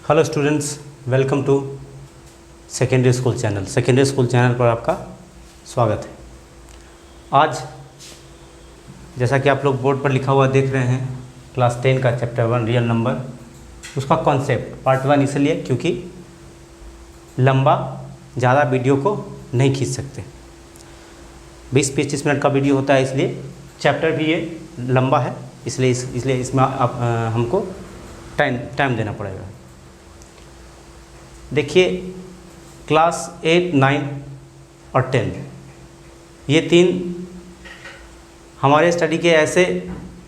Hello students, welcome to secondary school channel. Secondary school channel पर आपका स्वागत है। आज जैसा कि आप लोग बोर्ड पर लिखा हुआ देख रहे हैं, क्लास 10 का चैप्टर 1 रियल नंबर, उसका कॉन्सेप्ट पार्ट 1 इसलिए क्योंकि लंबा ज़्यादा वीडियो को नहीं खींच सकते। 20-25 मिनट का वीडियो होता है, इसलिए चैप्टर भी ये लंबा है, इसलिए इसमें आप हमको टाइम देना पड़ेगा। देखिए, क्लास 8, 9 और 10 ये तीन हमारे स्टडी के ऐसे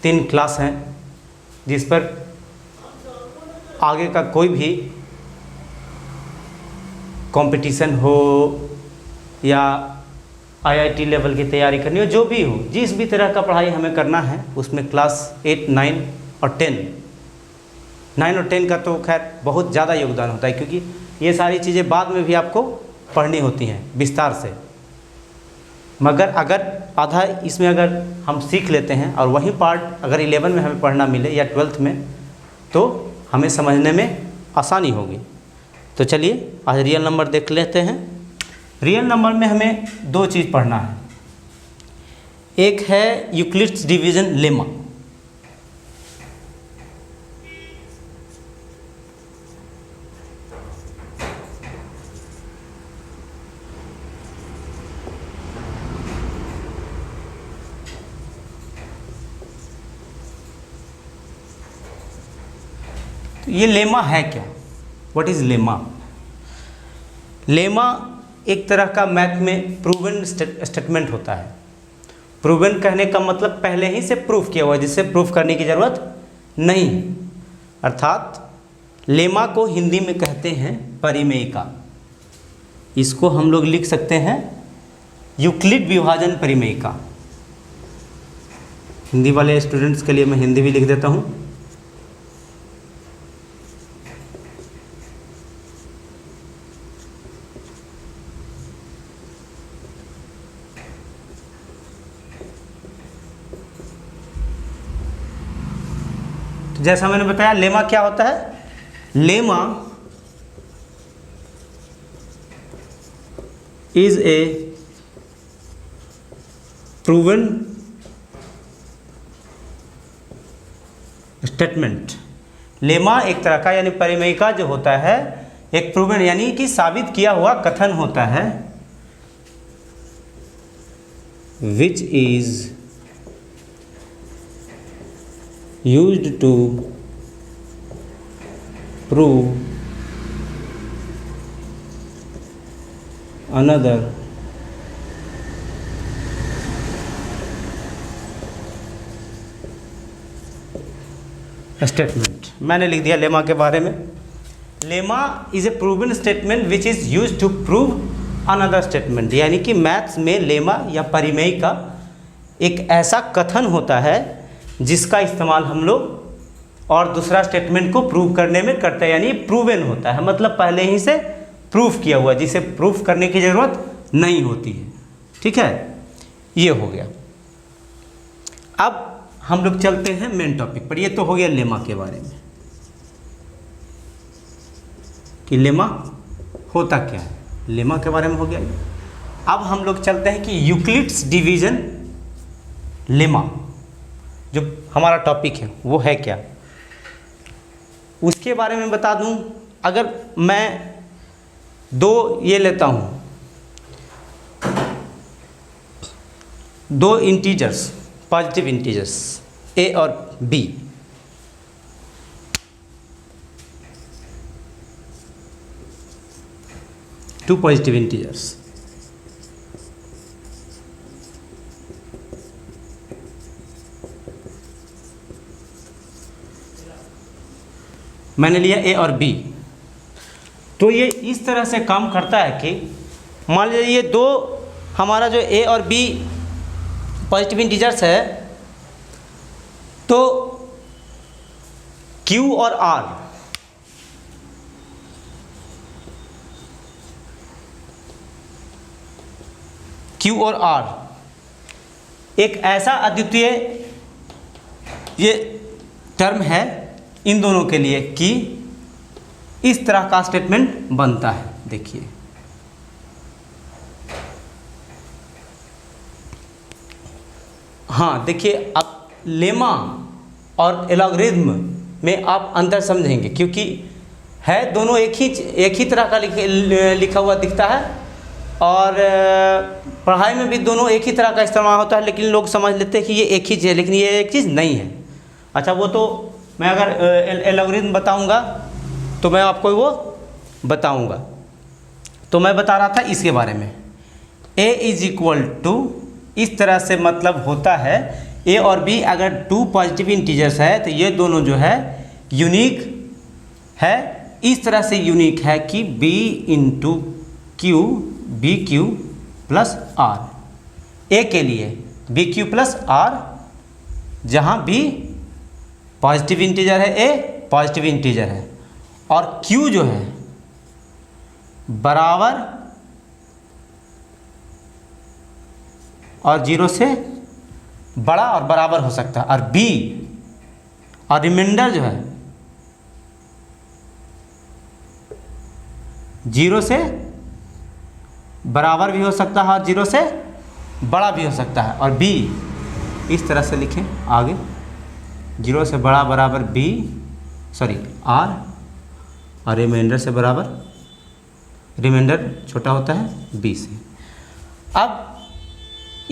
3 क्लास हैं जिस पर आगे का कोई भी कंपटीशन हो या आईआईटी लेवल की तैयारी करनी हो, जो भी हो, जिस भी तरह का पढ़ाई हमें करना है, उसमें क्लास 8, 9 और 10 9 और 10 का तो खैर बहुत ज़्यादा योगदान होता है, क्योंकि ये सारी चीज़ें बाद में भी आपको पढ़नी होती हैं विस्तार से। मगर अगर आधा इसमें अगर हम सीख लेते हैं और वही पार्ट अगर 11 में हमें पढ़ना मिले या 12th में, तो हमें समझने में आसानी होगी। तो चलिए आज रियल नंबर देख लेते हैं। रियल नंबर में हमें 2 चीज़ पढ़ना है। एक है यूक्लिड्स डिवीज़न लेमा, तो ये लेमा है क्या? What is lemma? लेमा एक तरह का मैथ में प्रूवन स्टेटमेंट होता है। प्रूवन कहने का मतलब पहले ही से प्रूफ किया हुआ है, जिससे प्रूफ करने की ज़रूरत नहीं। अर्थात लेमा को हिंदी में कहते हैं परिमेयिका। इसको हम लोग लिख सकते हैं यूक्लिड विभाजन परिमेयिका। हिंदी वाले स्टूडेंट्स के लिए मैं हिंदी भी लिख देता हूँ। जैसा मैंने बताया, लेमा क्या होता है? Lemma is a proven statement. Lemma एक तरह का यानी परिमेयिका जो होता है, एक प्रूवन यानी कि साबित किया हुआ कथन होता है, which is used to prove another statement। मैंने लिख दिया लेमा के बारे में। Lemma is a proven statement which is used to prove another statement, यानी कि मैथ्स में लेमा या परिमेयिका एक ऐसा कथन होता है जिसका इस्तेमाल हम लोग और दूसरा स्टेटमेंट को प्रूव करने में करते हैं, यानी प्रूवन होता है, मतलब पहले ही से प्रूफ किया हुआ, जिसे प्रूफ करने की ज़रूरत नहीं होती है। ठीक है, ये हो गया। अब हम लोग चलते हैं मेन टॉपिक पर। ये तो हो गया लेमा के बारे में कि लेमा होता क्या है, लेमा के बारे में हो गया। अब हम लोग चलते हैं कि यूक्लिड्स डिवीज़न लेमा जो हमारा टॉपिक है वो है क्या, उसके बारे में बता दूं। अगर मैं 2 ये लेता हूं, 2 इंटीजर्स, पॉजिटिव इंटीजर्स ए और बी, टू पॉजिटिव इंटीजर्स, मैंने लिया ए और बी। तो ये इस तरह से काम करता है कि मान लीजिए ये 2 हमारा जो ए और बी पॉजिटिव इंटीजर्स है, तो क्यू और आर, क्यू और आर एक ऐसा अद्वितीय ये टर्म है इन दोनों के लिए कि इस तरह का स्टेटमेंट बनता है। देखिए हाँ, देखिए अब लेमा और एलॉगरिथम में आप अंतर समझेंगे, क्योंकि है दोनों एक ही तरह का लिखा हुआ दिखता है, और पढ़ाई में भी दोनों एक ही तरह का इस्तेमाल होता है, लेकिन लोग समझ लेते हैं कि ये एक ही चीज़ है, लेकिन ये एक चीज़ नहीं है। अच्छा, वो तो मैं अगर एलॉगरिथम बताऊंगा तो मैं आपको वो बताऊंगा। तो मैं बता रहा था इसके बारे में, a इज इक्वल टू, इस तरह से मतलब होता है a और b अगर 2 पॉजिटिव इंटीजर्स है तो ये दोनों जो है यूनिक है। इस तरह से यूनिक है कि b into Q B Q plus R, A के लिए बी क्यू प्लस आर, जहाँ b पॉजिटिव इंटीजर है, a पॉजिटिव इंटीजर है, और q जो है बराबर और 0 से बड़ा और बराबर हो सकता है, और b और रिमाइंडर जो है 0 से बराबर भी हो सकता है और 0 से बड़ा भी हो सकता है, और b इस तरह से लिखें आगे, 0 से बड़ा बराबर r, और रिमाइंडर से बराबर, रिमाइंडर छोटा होता है b से। अब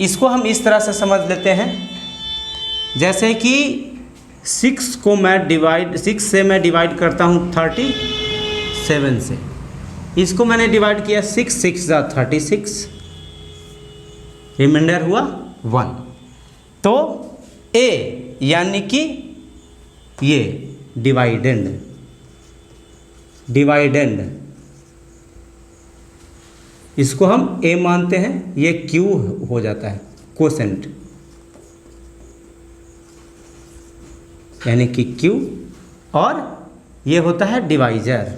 इसको हम इस तरह से समझ लेते हैं, जैसे कि 6 से मैं डिवाइड करता हूँ 37 से, इसको मैंने डिवाइड किया 6 जा 36, रिमाइंडर हुआ 1। तो a यानी कि ये डिवाइडेंड इसको हम a मानते हैं, ये q हो जाता है कोसेंट, यानी कि q, और ये होता है डिवाइजर,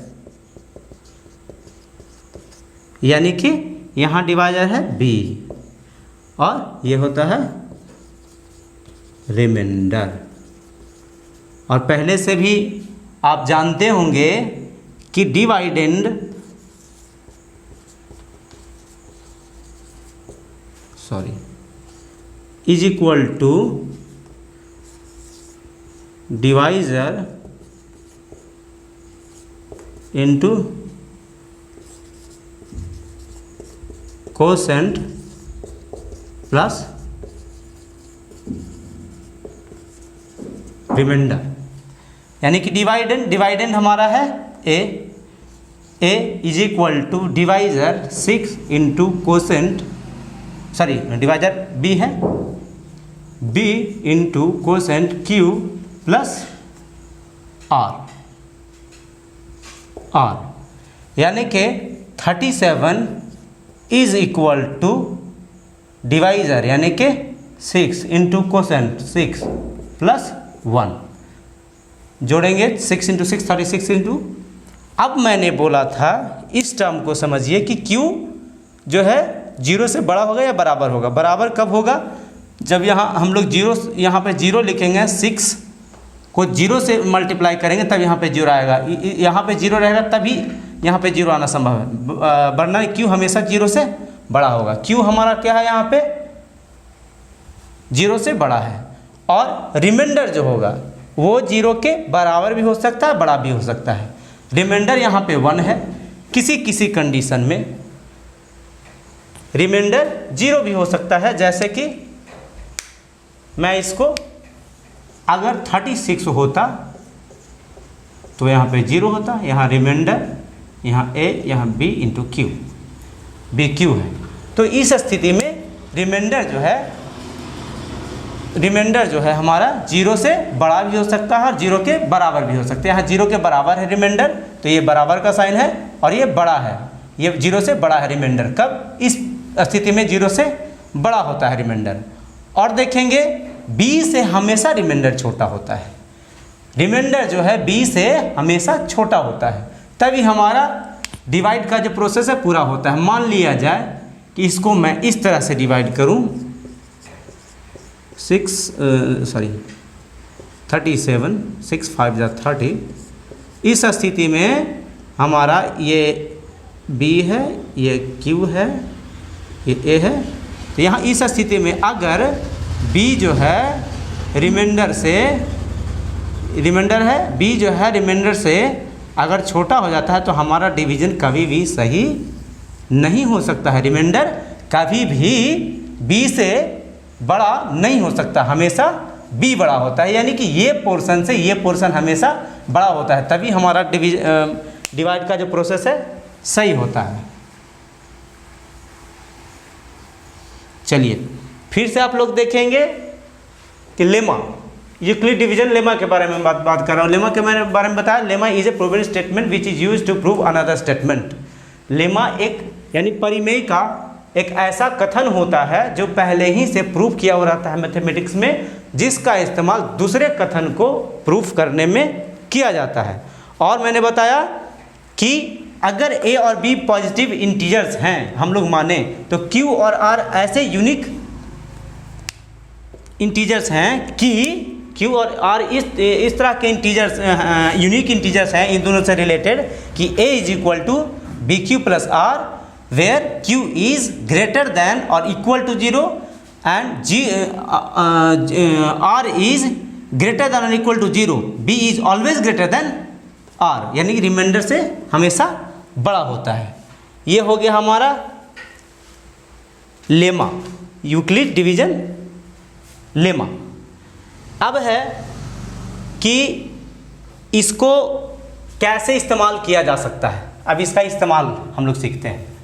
यानी कि यहाँ डिवाइजर है b, और ये होता है रिमाइंडर। और पहले से भी आप जानते होंगे कि dividend is equal to divisor into quotient plus remainder, यानी कि डिवाइडेंड हमारा है a is equal to divisor 6 into quotient, डिवाइजर b है, b into quotient q plus r, यानी कि 37 इज इक्वल टू डिवाइजर, यानी कि 6 इंटू कोसेंट 6 प्लस 1, जोड़ेंगे 6 इंटू 6 36 इंटू। अब मैंने बोला था इस टर्म को समझिए कि q जो है 0 से बड़ा होगा या बराबर होगा। बराबर कब होगा? जब यहाँ हम लोग यहाँ पे 0 लिखेंगे, 6 को 0 से मल्टीप्लाई करेंगे तब यहाँ पे 0 आएगा, यहाँ पे 0 रहेगा तभी यहाँ पे 0 आना संभव है, वरना q हमेशा 0 से बड़ा होगा। q हमारा क्या है, यहाँ पे 0 से बड़ा है, और रिमाइंडर जो होगा वो 0 के बराबर भी हो सकता है, बड़ा भी हो सकता है। रिमाइंडर यहाँ पे 1 है, किसी किसी कंडीशन में रिमाइंडर 0 भी हो सकता है, जैसे कि मैं इसको अगर 36 होता तो यहाँ पे 0 होता, यहाँ रिमाइंडर, यहाँ a, यहाँ b into Q, B Q है। तो इस स्थिति में रिमाइंडर जो है हमारा 0 से बड़ा भी हो सकता है और 0 के बराबर भी हो सकता है। यहाँ 0 के बराबर है रिमाइंडर, तो ये बराबर का साइन है, और ये बड़ा है, ये 0 से बड़ा है रिमाइंडर। कब? इस स्थिति में 0 से बड़ा होता है रिमाइंडर। और देखेंगे b से हमेशा रिमाइंडर छोटा होता है, रिमाइंडर जो है b से हमेशा छोटा होता है, तभी हमारा डिवाइड का जो प्रोसेस है पूरा होता है। मान लिया जाए कि इसको मैं इस तरह से डिवाइड करूं, 37 6 5 जा 30, इस स्थिति में हमारा ये B है, ये Q है, ये A है। तो यहाँ इस स्थिति में अगर B जो है रिमाइंडर है, B जो है रिमाइंडर से अगर छोटा हो जाता है तो हमारा डिवीज़न कभी भी सही नहीं हो सकता है। रिमाइंडर कभी भी B से बड़ा नहीं हो सकता, हमेशा B बड़ा होता है। यानी कि ये पोर्शन से ये पोर्शन हमेशा बड़ा होता है, तभी हमारा डिवाइड का जो प्रोसेस है सही होता है। चलिए फिर से आप लोग देखेंगे कि लेमा, यूक्लिड डिवीजन लेमा के बारे में बात कर रहा हूँ। लेमा के बारे में बताया, lemma is a proven statement which is use to prove another statement. Lemma एक यानी परिमेय का एक ऐसा कथन होता है जो पहले ही से प्रूव किया हुआ रहता है मैथमेटिक्स में, जिसका इस्तेमाल दूसरे कथन को प्रूफ करने में किया जाता है। और मैंने बताया कि अगर ए और बी पॉजिटिव इंटीजर्स हैं, हम लोग माने, तो क्यू और आर ऐसे यूनिक इंटीजर्स हैं कि क्यू और आर इस तरह के इंटीजर्स यूनिक इंटीजर्स हैं इन दोनों से रिलेटेड कि A is equal to B Q plus R, where Q is greater than or equal to 0 and R is greater than or equal to 0, B is always greater than R, यानी कि reminder से हमेशा बड़ा होता है। ये हो गया हमारा लेमा, यूक्लिड डिवीजन लेमा। अब है कि इसको कैसे इस्तेमाल किया जा सकता है। अब इसका इस्तेमाल हम लोग सीखते हैं।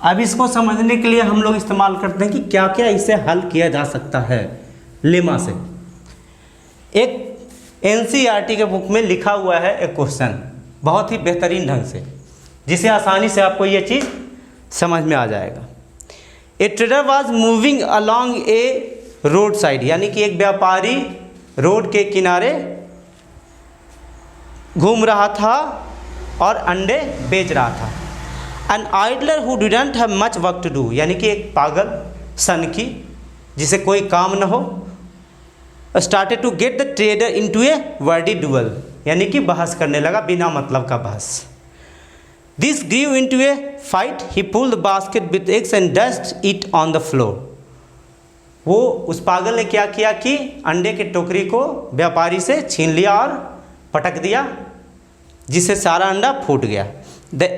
अब इसको समझने के लिए हम लोग इस्तेमाल करते हैं कि क्या क्या इसे हल किया जा सकता है लेमा से। एक एनसीईआरटी के बुक में लिखा हुआ है एक क्वेश्चन, बहुत ही बेहतरीन ढंग से, जिसे आसानी से आपको ये चीज़ समझ में आ जाएगा। ए trader was moving along A road side, यानी कि एक व्यापारी रोड के किनारे घूम रहा था और अंडे बेच रहा था। An idler who didn't have much work to do, यानी कि एक पागल सनकी जिसे कोई काम न हो, started to get the trader into a wordy duel, यानी कि बहस करने लगा, बिना मतलब का बहस। This grew into a fight. He pulled the basket with eggs and dusted it on the floor. वो उस पागल ने क्या किया कि अंडे के टोकरी को व्यापारी से छीन लिया और पटक दिया, जिससे सारा अंडा फूट गया। The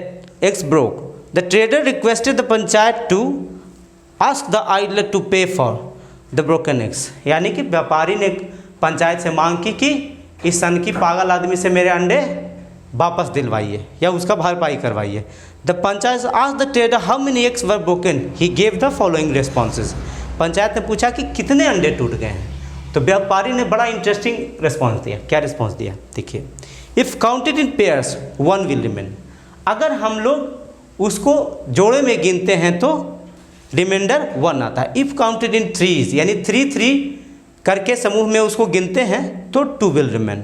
eggs broke. The trader requested the panchayat to ask the idler to pay for the broken eggs. यानी कि व्यापारी ने पंचायत से मांग की कि इस सनकी पागल आदमी से मेरे अंडे वापस दिलवाइए या उसका भरपाई करवाइए। The panchayat asked the trader how many eggs were broken. He gave the following responses. Panchayat ने पूछा कि कितने अंडे टूट गए हैं, तो व्यापारी ने बड़ा इंटरेस्टिंग रिस्पॉन्स दिया। क्या रिस्पॉन्स दिया देखिए, if counted in pairs 1 will remain. अगर हम लोग उसको जोड़े में गिनते हैं तो रिमाइंडर 1 आता है। इफ़ काउंटेड इन थ्रीज, यानी 3 करके समूह में उसको गिनते हैं तो 2 will remain.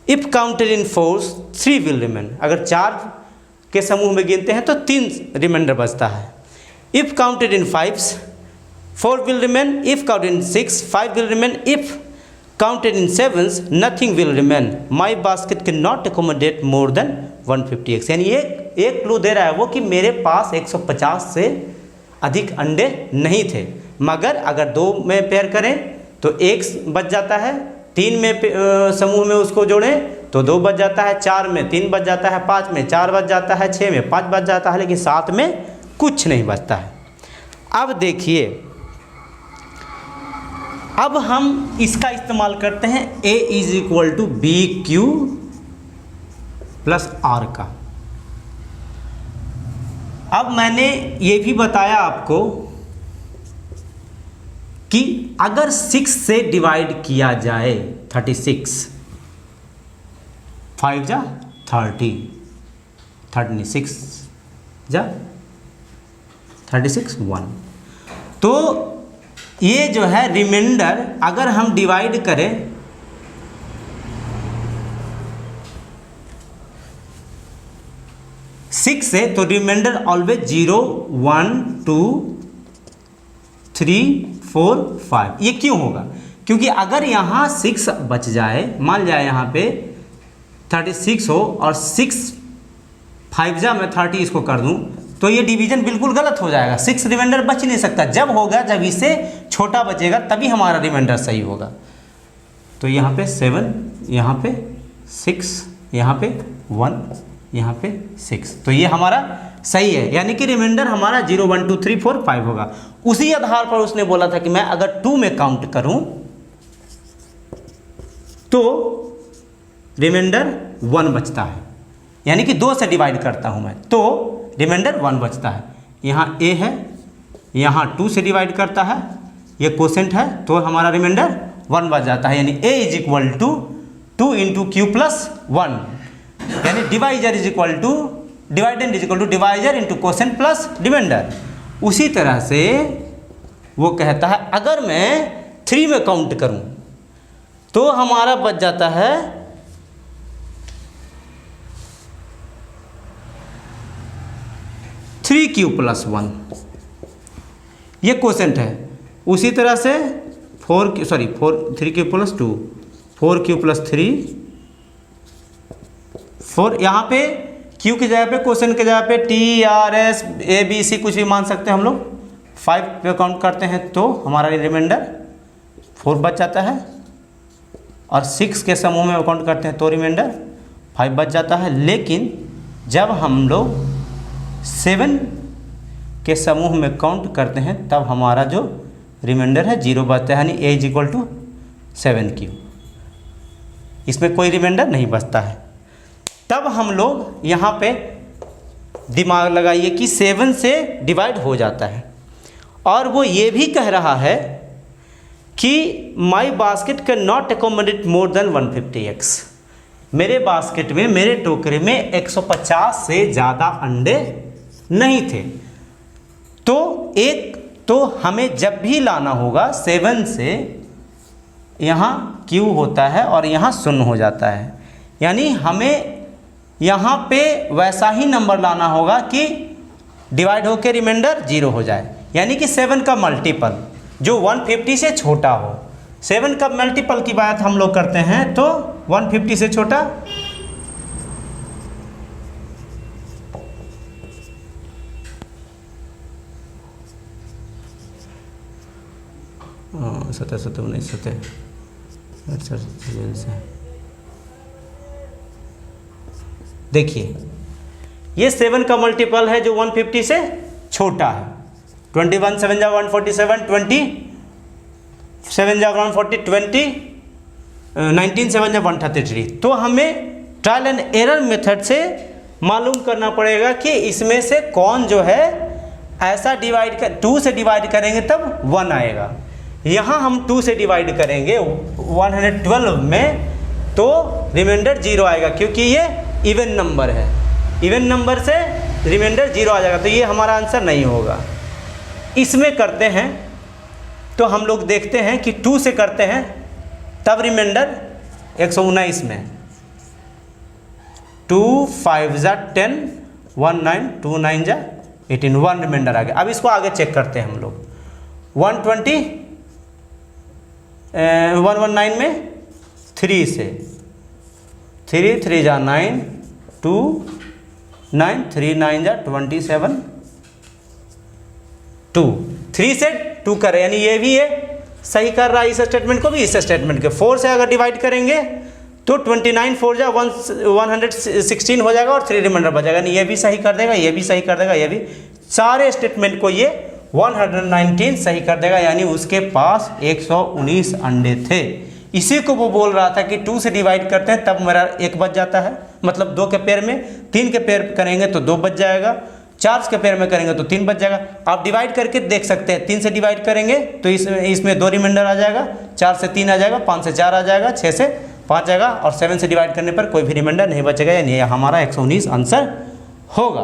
If counted in force 3 will remain. अगर 4 के समूह में गिनते हैं तो 3 रिमाइंडर बचता है। If counted in 5 4 will remain. If counted in 6 5 will remain. If counted in sevens nothing will remain. My basket cannot accommodate more than 150 eggs. यानी एक क्लू दे रहा है वो कि मेरे पास 150 से अधिक अंडे नहीं थे, मगर अगर 2 में पेयर करें तो 1 बच जाता है, 3 में समूह में उसको जोड़ें तो 2 बच जाता है, 4 में 3 बच जाता है, 5 में 4 बच जाता है, 6 में 5 बच जाता है, लेकिन 7 में कुछ नहीं बचता है। अब देखिए, अब हम इसका इस्तेमाल करते हैं A is equal to B Q plus R का। अब मैंने ये भी बताया आपको कि अगर 6 से डिवाइड किया जाए 36, 5 जा 30, 36 जा 36 1, तो ये जो है रिमाइंडर अगर हम डिवाइड करें 6 से तो रिमाइंडर ऑलवेज 0 1 2 3 4 5। ये क्यों होगा? क्योंकि अगर यहाँ 6 बच जाए, मान जाए यहाँ पे 36 हो और 6 5 जा मैं 30 इसको कर दूँ, तो ये डिवीजन बिल्कुल गलत हो जाएगा। 6 रिमाइंडर बच नहीं सकता। जब होगा जब इससे छोटा बचेगा तभी हमारा रिमाइंडर सही होगा। तो यहाँ पे 7, यहाँ पे 6, यहाँ पे 1, यहाँ पे 6, तो ये हमारा सही है। यानी कि रिमाइंडर हमारा 0 1 2 3 4 5 होगा। उसी आधार पर उसने बोला था कि मैं अगर 2 में काउंट करूं तो रिमाइंडर 1 बचता है, यानी कि 2 से डिवाइड करता हूं मैं तो रिमाइंडर 1 बचता है। यहाँ a है, यहाँ 2 से डिवाइड करता है, ये कोसेंट है, तो हमारा रिमाइंडर 1 बच जाता है। यानी a is equal to 2 into Q plus 1, यानी divisor is equal to dividend is equal to divisor into quotient plus remainder. उसी तरह से वो कहता है अगर मैं 3 में काउंट करूं तो हमारा बच जाता है 3q प्लस 1, ये कोसेंट है। उसी तरह से 3q प्लस 2, 4q प्लस 3 4, यहाँ पे q की जगह पे कोसेंट की जगह पे t r s a b c कुछ भी मान सकते हैं हम लोग। 5 पे काउंट करते हैं तो हमारा रिमाइंडर 4 बच जाता है, और 6 के समूह में काउंट करते हैं तो रिमाइंडर 5 बच जाता है। लेकिन जब हम लोग 7 के समूह में काउंट करते हैं तब हमारा जो रिमाइंडर है 0 बचता है, यानी a is equal to 7q। इसमें कोई रिमाइंडर नहीं बचता है। तब हम लोग यहाँ पे दिमाग लगाइए कि 7 से डिवाइड हो जाता है, और वो ये भी कह रहा है कि my basket can not accommodate more than 150 eggs। मेरे बास्केट में, मेरे टोकरे में 150 से ज़्यादा अंडे नहीं थे। तो हमें जब भी लाना होगा 7 से यहाँ Q होता है और यहाँ 0 हो जाता है, यानी हमें यहाँ पे वैसा ही नंबर लाना होगा कि डिवाइड होकर रिमाइंडर 0 हो जाए, यानी कि 7 का मल्टीपल जो 150 से छोटा हो। 7 का मल्टीपल की बात हम लोग करते हैं तो 150 से छोटा, सतह 19 से देखिए ये 7 का मल्टीपल है जो 150 से छोटा है। 21 7 जा 147, 20 7 जा 140, 20 19 7 जा 133। तो हमें ट्रायल एंड एरर मेथड से मालूम करना पड़ेगा कि इसमें से कौन जो है ऐसा डिवाइड कर 2 से डिवाइड करेंगे तब 1 आएगा। यहाँ हम 2 से डिवाइड करेंगे 112 में तो रिमाइंडर 0 आएगा, क्योंकि ये इवन नंबर है। इवन नंबर से रिमाइंडर 0 आ जाएगा, तो ये हमारा आंसर नहीं होगा। इसमें करते हैं तो हम लोग देखते हैं कि 2 से करते हैं तब रिमाइंडर 119 में 2 5 जा 10, 1 9 2 9 जा 18, 1 रिमाइंडर आ गया। अब इसको आगे चेक करते हैं हम लोग 119 में 3 से 3 3 जा 9, 2 9 3 9 जा 27, 2 3 से 2 करें, यानी ये भी है सही कर रहा है इस स्टेटमेंट को भी, इस स्टेटमेंट के 4 से अगर डिवाइड करेंगे तो 29 4 जा 116 हो जाएगा और 3 रिमाइंडर बचेगा, यानी ये भी सही कर देगा, ये भी सही कर देगा, ये भी, सारे स्टेटमेंट को ये 119 सही कर देगा, यानी उसके पास 119 अंडे थे। इसी को वो बोल रहा था कि 2 से डिवाइड करते हैं तब मेरा 1 बच जाता है, मतलब 2 के पेयर में, 3 के पेयर करेंगे तो 2 बच जाएगा, 4 के पेयर में करेंगे तो 3 बच जाएगा। आप डिवाइड करके देख सकते हैं, 3 से डिवाइड करेंगे तो इसमें 2 रिमाइंडर आ जाएगा, 4 से 3 आ जाएगा, 5 से 4 आ जाएगा, 6 से 5 आएगा और 7 से डिवाइड करने पर कोई भी रिमाइंडर नहीं बचेगा, यानी हमारा 119 आंसर होगा।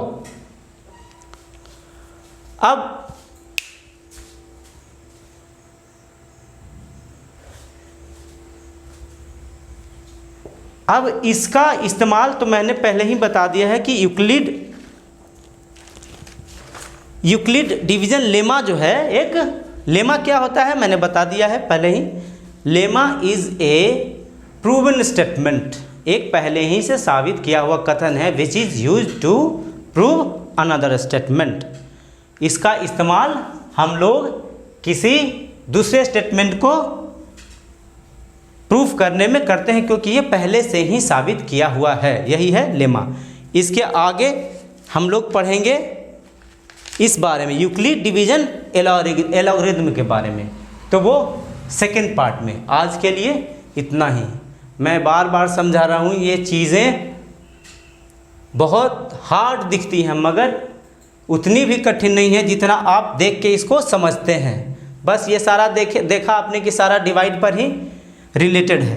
अब इसका इस्तेमाल तो मैंने पहले ही बता दिया है कि यूक्लिड डिवीजन लेमा जो है, एक लेमा क्या होता है मैंने बता दिया है पहले ही। Lemma is a proven statement, एक पहले ही से साबित किया हुआ कथन है, which is use to prove another statement. इसका इस्तेमाल हम लोग किसी दूसरे स्टेटमेंट को प्रूफ करने में करते हैं, क्योंकि ये पहले से ही साबित किया हुआ है, यही है लेमा। इसके आगे हम लोग पढ़ेंगे इस बारे में, यूक्लिड डिवीजन एलॉगरिथम के बारे में, तो वो सेकंड पार्ट में। आज के लिए इतना ही। मैं बार बार समझा रहा हूँ, ये चीज़ें बहुत हार्ड दिखती हैं मगर उतनी भी कठिन नहीं है जितना आप देख के इसको समझते हैं। बस ये सारा देखा आपने कि सारा डिवाइड पर ही रिलेटेड है,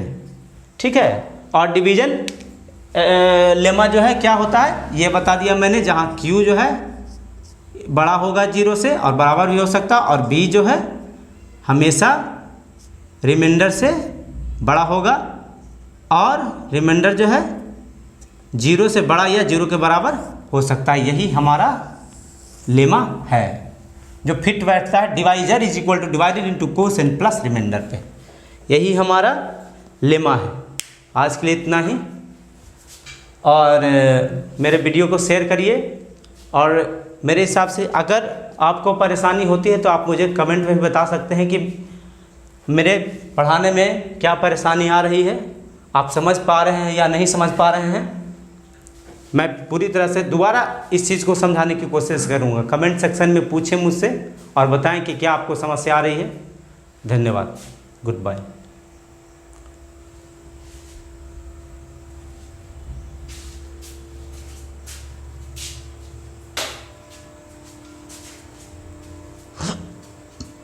ठीक है। और डिवीजन लेमा जो है क्या होता है ये बता दिया मैंने, जहाँ Q जो है बड़ा होगा 0 से और बराबर भी हो सकता, और B जो है हमेशा रिमाइंडर से बड़ा होगा और रिमाइंडर जो है 0 से बड़ा या 0 के बराबर हो सकता है। यही हमारा लेमा है जो फिट बैठता है divisor is equal to divided into quotient plus remainder पे, यही हमारा लेमा है। आज के लिए इतना ही, और मेरे वीडियो को शेयर करिए, और मेरे हिसाब से अगर आपको परेशानी होती है तो आप मुझे कमेंट में भी बता सकते हैं कि मेरे पढ़ाने में क्या परेशानी आ रही है, आप समझ पा रहे हैं या नहीं समझ पा रहे हैं। मैं पूरी तरह से दोबारा इस चीज़ को समझाने की कोशिश करूँगा। कमेंट सेक्शन में पूछें मुझसे और बताएं कि क्या आपको समस्या आ रही है। धन्यवाद, गुड बाय।